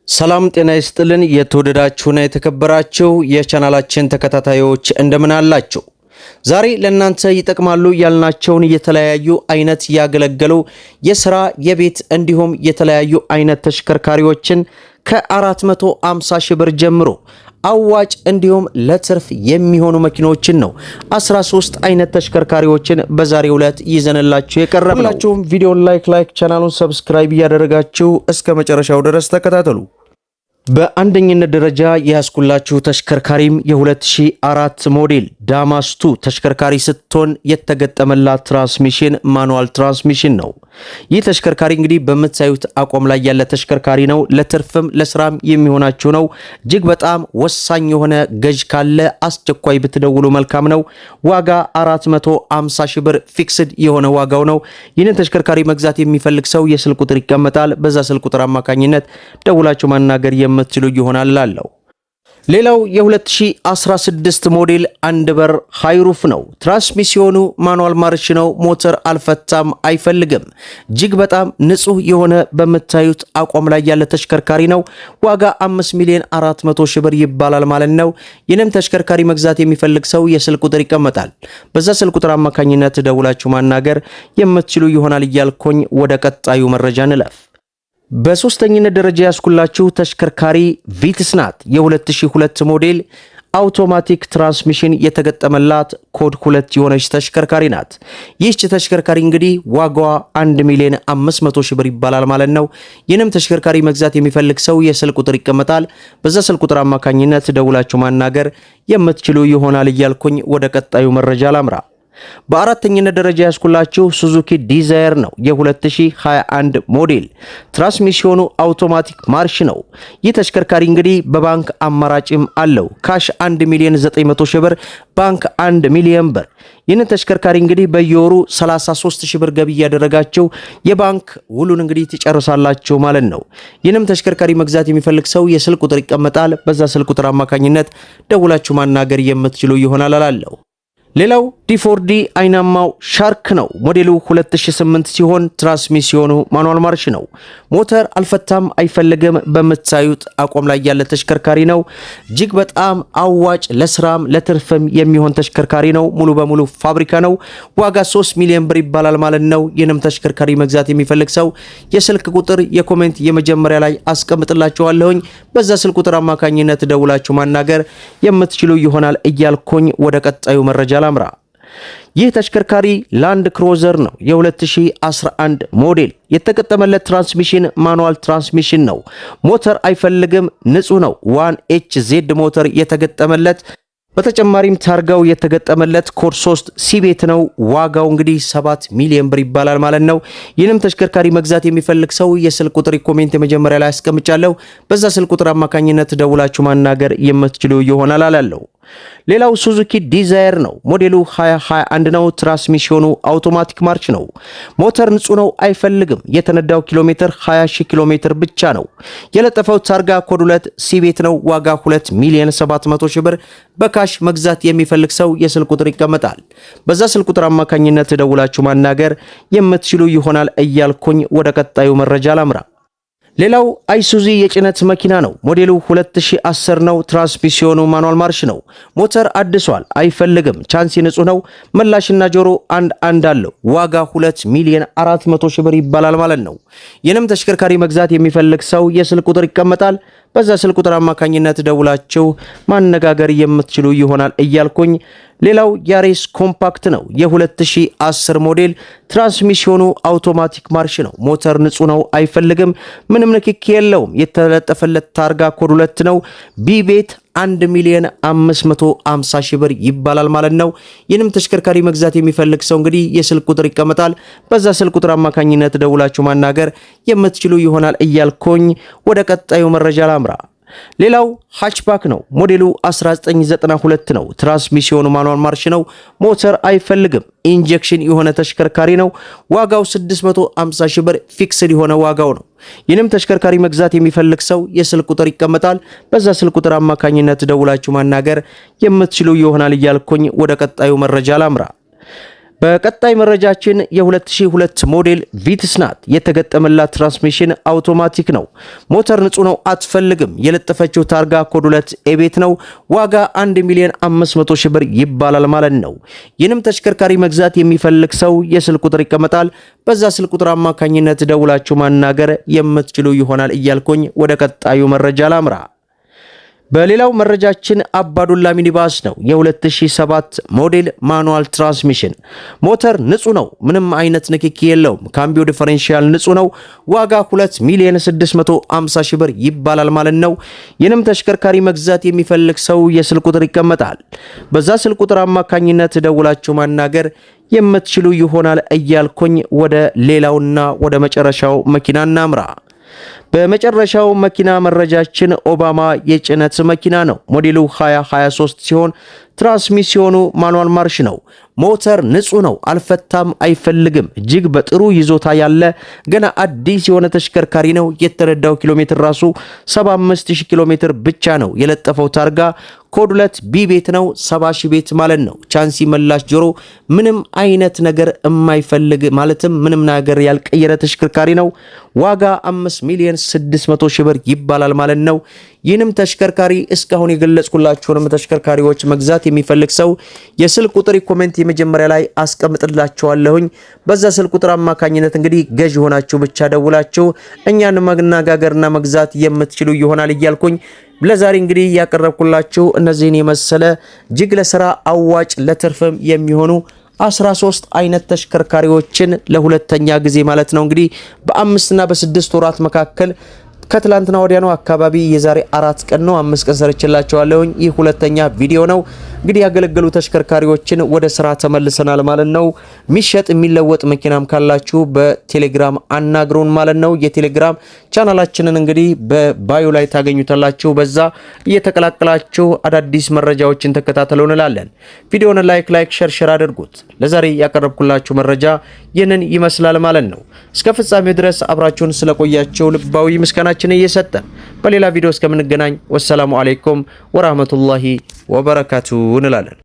ሰላም ጤና ይስጥልን የተወደዳችሁና የተከበራችሁ የቻናላችን ተከታታዮች እንደምን አላችሁ? ዛሬ ለእናንተ ይጠቅማሉ ያልናቸውን የተለያዩ አይነት ያገለገሉ የሥራ የቤት እንዲሁም የተለያዩ አይነት ተሽከርካሪዎችን ከ450 ሺህ ብር ጀምሮ አዋጭ እንዲሁም ለትርፍ የሚሆኑ መኪኖችን ነው 13 አይነት ተሽከርካሪዎችን በዛሬው ዕለት ይዘንላችሁ የቀረብነው። ሁላችሁም ቪዲዮን ላይክ ቻናሉን ሰብስክራይብ ያደረጋችሁ እስከ መጨረሻው ድረስ ተከታተሉ። በአንደኝነት ደረጃ ያስኩላችሁ ተሽከርካሪም የ2004 ሞዴል ዳማስቱ ተሽከርካሪ ስትሆን የተገጠመላት ትራንስሚሽን ማኑዋል ትራንስሚሽን ነው። ይህ ተሽከርካሪ እንግዲህ በምታዩት አቋም ላይ ያለ ተሽከርካሪ ነው። ለትርፍም ለስራም የሚሆናችሁ ነው። እጅግ በጣም ወሳኝ የሆነ ገዥ ካለ አስቸኳይ ብትደውሉ መልካም ነው። ዋጋ 450 ሺህ ብር ፊክስድ የሆነ ዋጋው ነው። ይህንን ተሽከርካሪ መግዛት የሚፈልግ ሰው የስልክ ቁጥር ይቀመጣል። በዛ ስልክ ቁጥር አማካኝነት ደውላችሁ ማናገር የምትችሉ ይሆናል አለው። ሌላው የ2016 ሞዴል አንድ በር ሃይሩፍ ነው። ትራንስሚሽኑ ማኑዋል ማርሽ ነው። ሞተር አልፈታም አይፈልግም። እጅግ በጣም ንጹህ የሆነ በምታዩት አቋም ላይ ያለ ተሽከርካሪ ነው። ዋጋ 5,400,000 ሺህ ብር ይባላል ማለት ነው። ይህንም ተሽከርካሪ መግዛት የሚፈልግ ሰው የስልክ ቁጥር ይቀመጣል። በዛ ስልክ ቁጥር አማካኝነት ደውላችሁ ማናገር የምትችሉ ይሆናል እያልኩኝ ወደ ቀጣዩ መረጃ እንለፍ። በሶስተኝነት ደረጃ ያስኩላችሁ ተሽከርካሪ ቪትስ ናት። የ2002 ሞዴል አውቶማቲክ ትራንስሚሽን የተገጠመላት ኮድ 2 የሆነች ተሽከርካሪ ናት። ይህች ተሽከርካሪ እንግዲህ ዋጋዋ 1,500,000 ብር ይባላል ማለት ነው። ይህንም ተሽከርካሪ መግዛት የሚፈልግ ሰው የስልክ ቁጥር ይቀመጣል። በዛ ስልክ ቁጥር አማካኝነት ደውላችሁ ማናገር የምትችሉ ይሆናል እያልኩኝ ወደ ቀጣዩ መረጃ ላምራ። በአራተኝነት ደረጃ ያስኩላችሁ ሱዙኪ ዲዛየር ነው። የ2021 ሞዴል ትራንስሚሽኑ አውቶማቲክ ማርሽ ነው። ይህ ተሽከርካሪ እንግዲህ በባንክ አማራጭም አለው። ካሽ 1,900,000 ብር፣ ባንክ 1 ሚሊዮን ብር። ይህንን ተሽከርካሪ እንግዲህ በየወሩ 33,000 ብር ገቢ እያደረጋችሁ የባንክ ውሉን እንግዲህ ትጨርሳላችሁ ማለት ነው። ይህንም ተሽከርካሪ መግዛት የሚፈልግ ሰው የስልክ ቁጥር ይቀመጣል። በዛ ስልክ ቁጥር አማካኝነት ደውላችሁ ማናገር የምትችሉ ይሆናል አላለው። ሌላው ዲ4ዲ አይናማው ሻርክ ነው። ሞዴሉ 2008 ሲሆን ትራንስሚሽኑ ማኑዋል ማርሽ ነው። ሞተር አልፈታም አይፈልግም። በምታዩት አቋም ላይ ያለ ተሽከርካሪ ነው። እጅግ በጣም አዋጭ ለስራም ለትርፍም የሚሆን ተሽከርካሪ ነው። ሙሉ በሙሉ ፋብሪካ ነው። ዋጋ 3 ሚሊዮን ብር ይባላል ማለት ነው። ይህንም ተሽከርካሪ መግዛት የሚፈልግ ሰው የስልክ ቁጥር የኮሜንት የመጀመሪያ ላይ አስቀምጥላችኋለሁኝ። በዛ ስልክ ቁጥር አማካኝነት ደውላችሁ ማናገር የምትችሉ ይሆናል እያልኩኝ ወደ ቀጣዩ መረጃ ላምራ። ይህ ተሽከርካሪ ላንድ ክሮዘር ነው። የ2011 ሞዴል የተገጠመለት ትራንስሚሽን ማኑዋል ትራንስሚሽን ነው። ሞተር አይፈልግም፣ ንጹህ ነው። 1HZ ሞተር የተገጠመለት በተጨማሪም ታርጋው የተገጠመለት ኮድ 3 ሲቤት ነው። ዋጋው እንግዲህ 7 ሚሊዮን ብር ይባላል ማለት ነው። ይህንም ተሽከርካሪ መግዛት የሚፈልግ ሰው የስልክ ቁጥር ኮሜንት የመጀመሪያ ላይ አስቀምጫለሁ። በዛ ስልክ ቁጥር አማካኝነት ደውላችሁ ማናገር የምትችሉ ይሆናል አላለው። ሌላው ሱዙኪ ዲዛየር ነው። ሞዴሉ 2021 ነው። ትራንስሚሽኑ አውቶማቲክ ማርች ነው። ሞተር ንጹህ ነው፣ አይፈልግም። የተነዳው ኪሎ ሜትር 20,000 ኪሎ ሜትር ብቻ ነው። የለጠፈው ታርጋ ኮድ 2 ሲቤት ነው። ዋጋ 2,700,000 ብር። በካሽ መግዛት የሚፈልግ ሰው የስልክ ቁጥር ይቀመጣል። በዛ ስልክ ቁጥር አማካኝነት ደውላችሁ ማናገር የምትችሉ ይሆናል እያልኩኝ ወደ ቀጣዩ መረጃ ላምራ። ሌላው አይሱዚ የጭነት መኪና ነው። ሞዴሉ 2010 ነው። ትራንስሚሽኑ ማኑዋል ማርሽ ነው። ሞተር አድሷል፣ አይፈልግም። ቻንሲ ንጹህ ነው። መላሽና ጆሮ አንድ አለው። ዋጋ 2,400,000 ብር ይባላል ማለት ነው። ይህንም ተሽከርካሪ መግዛት የሚፈልግ ሰው የስልክ ቁጥር ይቀመጣል። በዛ ስልክ ቁጥር አማካኝነት ደውላችሁ ማነጋገር የምትችሉ ይሆናል እያልኩኝ ሌላው ያሬስ ኮምፓክት ነው። የ2010 ሞዴል ትራንስሚሽኑ አውቶማቲክ ማርሽ ነው። ሞተር ንጹህ ነው፣ አይፈልግም። ምንም ንክኪ የለውም። የተለጠፈለት ታርጋ ኮድ 2 ነው። ቢቤት 1,550,000 ብር ይባላል ማለት ነው። ይህንም ተሽከርካሪ መግዛት የሚፈልግ ሰው እንግዲህ የስልክ ቁጥር ይቀመጣል። በዛ ስልክ ቁጥር አማካኝነት ደውላችሁ ማናገር የምትችሉ ይሆናል እያልኩኝ ወደ ቀጣዩ መረጃ ላምራ። ሌላው ሃችባክ ነው። ሞዴሉ 1992 ነው። ትራንስሚሽኑ ማኑዋል ማርሽ ነው። ሞተር አይፈልግም። ኢንጀክሽን የሆነ ተሽከርካሪ ነው። ዋጋው 650,000 ብር ፊክስድ የሆነ ዋጋው ነው። ይህንም ተሽከርካሪ መግዛት የሚፈልግ ሰው የስልክ ቁጥር ይቀመጣል። በዛ ስልክ ቁጥር አማካኝነት ደውላችሁ ማናገር የምትችሉ ይሆናል እያልኩኝ ወደ ቀጣዩ መረጃ ላምራ። በቀጣይ መረጃችን የ2002 ሞዴል ቪትስ ናት። የተገጠመላት ትራንስሚሽን አውቶማቲክ ነው። ሞተር ንጹህ ነው፣ አትፈልግም። የለጠፈችው ታርጋ ኮድ 2 ኤቤት ነው። ዋጋ 1,500,000 ብር ይባላል ማለት ነው። ይህንም ተሽከርካሪ መግዛት የሚፈልግ ሰው የስልክ ቁጥር ይቀመጣል። በዛ ስልክ ቁጥር አማካኝነት ደውላችሁ ማናገር የምትችሉ ይሆናል እያልኩኝ ወደ ቀጣዩ መረጃ ላምራ። በሌላው መረጃችን አባዱላ ሚኒባስ ነው። የ2007 ሞዴል ማኑዋል ትራንስሚሽን ሞተር ንጹህ ነው፣ ምንም አይነት ንክኪ የለውም። ካምቢዮ ዲፈረንሻል ንጹህ ነው። ዋጋ 2,650,000 ብር ይባላል ማለት ነው። ይህንም ተሽከርካሪ መግዛት የሚፈልግ ሰው የስልክ ቁጥር ይቀመጣል። በዛ ስልክ ቁጥር አማካኝነት ደውላችሁ ማናገር የምትችሉ ይሆናል እያልኩኝ ወደ ሌላውና ወደ መጨረሻው መኪና እናምራ። በመጨረሻው መኪና መረጃችን ኦባማ የጭነት መኪና ነው። ሞዴሉ 2023 ሲሆን ትራንስሚሽኑ ማኑዋል ማርሽ ነው። ሞተር ንጹህ ነው፣ አልፈታም፣ አይፈልግም። እጅግ በጥሩ ይዞታ ያለ ገና አዲስ የሆነ ተሽከርካሪ ነው። የተነዳው ኪሎ ሜትር ራሱ 75000 ኪሎ ሜትር ብቻ ነው። የለጠፈው ታርጋ ኮድ 2 ቢ ቤት ነው። 70,000 ቤት ማለት ነው። ቻንሲ መላሽ ጆሮ ምንም አይነት ነገር የማይፈልግ ማለትም ምንም ነገር ያልቀየረ ተሽከርካሪ ነው። ዋጋ 5,600,000 ብር ይባላል ማለት ነው። ይህንም ተሽከርካሪ እስካሁን የገለጽኩላችሁንም ተሽከርካሪዎች መግዛት የሚፈልግ ሰው የስልክ ቁጥር ኮሜንት የመጀመሪያ ላይ አስቀምጥላችኋለሁኝ። በዛ ስልክ ቁጥር አማካኝነት እንግዲህ ገዥ ሆናችሁ ብቻ ደውላችሁ እኛን መናገርና መግዛት የምትችሉ ይሆናል እያልኩኝ ለዛሬ እንግዲህ ያቀረብኩላችሁ እነዚህን የመሰለ እጅግ ለስራ አዋጭ ለትርፍም የሚሆኑ 13 አይነት ተሽከርካሪዎችን ለሁለተኛ ጊዜ ማለት ነው እንግዲህ በ5 እና በ6 ወራት መካከል ከትላንትና ወዲያ ነው አካባቢ የዛሬ 4 ቀን ነው 5 ቀን ሰርችላችኋለሁ። ይህ ሁለተኛ ቪዲዮ ነው። እንግዲህ ያገለገሉ ተሽከርካሪዎችን ወደ ስራ ተመልሰናል ማለት ነው። ሚሸጥ የሚለወጥ መኪናም ካላችሁ በቴሌግራም አናግሩን ማለት ነው። የቴሌግራም ቻናላችንን እንግዲህ በባዮ ላይ ታገኙታላችሁ። በዛ እየተቀላቀላችሁ አዳዲስ መረጃዎችን ተከታተሉ እንላለን። ቪዲዮውን ላይክ ሼር አድርጉት። ለዛሬ ያቀረብኩላችሁ መረጃ ይህንን ይመስላል ማለት ነው። እስከ ፍጻሜው ድረስ አብራችሁን ስለቆያችሁ ልባዊ ምስጋናችንን እየሰጠን በሌላ ቪዲዮ እስከምንገናኝ ወሰላሙ አለይኩም ወራህመቱላሂ ወበረካቱ እንላለን።